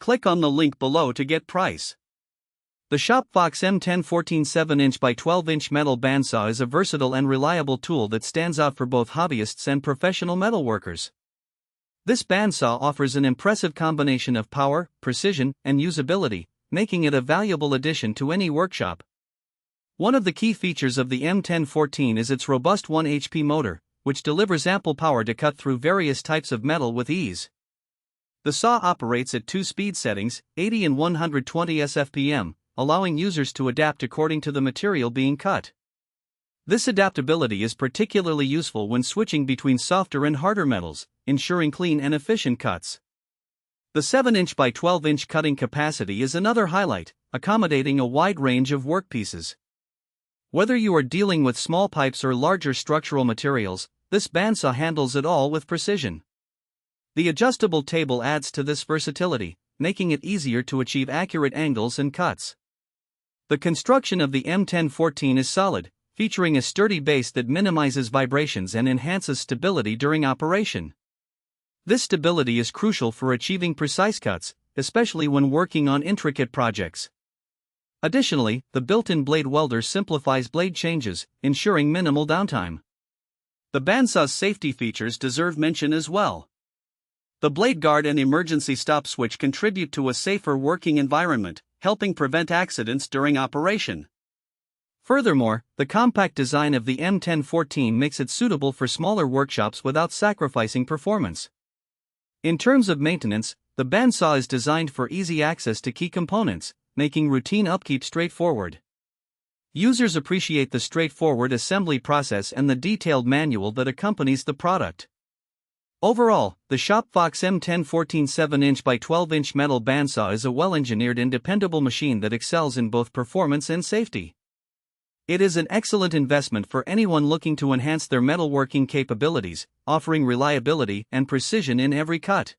Click on the link below to get price. The SHOP FOX M1014 7-inch by 12-inch metal bandsaw is a versatile and reliable tool that stands out for both hobbyists and professional metalworkers. This bandsaw offers an impressive combination of power, precision, and usability, making it a valuable addition to any workshop. One of the key features of the M1014 is its robust 1 HP motor, which delivers ample power to cut through various types of metal with ease. The saw operates at 2 speed settings, 80 and 120 SFPM, allowing users to adapt according to the material being cut. This adaptability is particularly useful when switching between softer and harder metals, ensuring clean and efficient cuts. The 7-inch by 12-inch cutting capacity is another highlight, accommodating a wide range of workpieces. Whether you are dealing with small pipes or larger structural materials, this bandsaw handles it all with precision. The adjustable table adds to this versatility, making it easier to achieve accurate angles and cuts. The construction of the M1014 is solid, featuring a sturdy base that minimizes vibrations and enhances stability during operation. This stability is crucial for achieving precise cuts, especially when working on intricate projects. Additionally, the built-in blade welder simplifies blade changes, ensuring minimal downtime. The bandsaw's safety features deserve mention as well. The blade guard and emergency stop switch contribute to a safer working environment, helping prevent accidents during operation. Furthermore, the compact design of the M1014 makes it suitable for smaller workshops without sacrificing performance. In terms of maintenance, the bandsaw is designed for easy access to key components, making routine upkeep straightforward. Users appreciate the straightforward assembly process and the detailed manual that accompanies the product. Overall, the SHOP FOX M1014 7-inch by 12-inch metal bandsaw is a well-engineered and dependable machine that excels in both performance and safety. It is an excellent investment for anyone looking to enhance their metalworking capabilities, offering reliability and precision in every cut.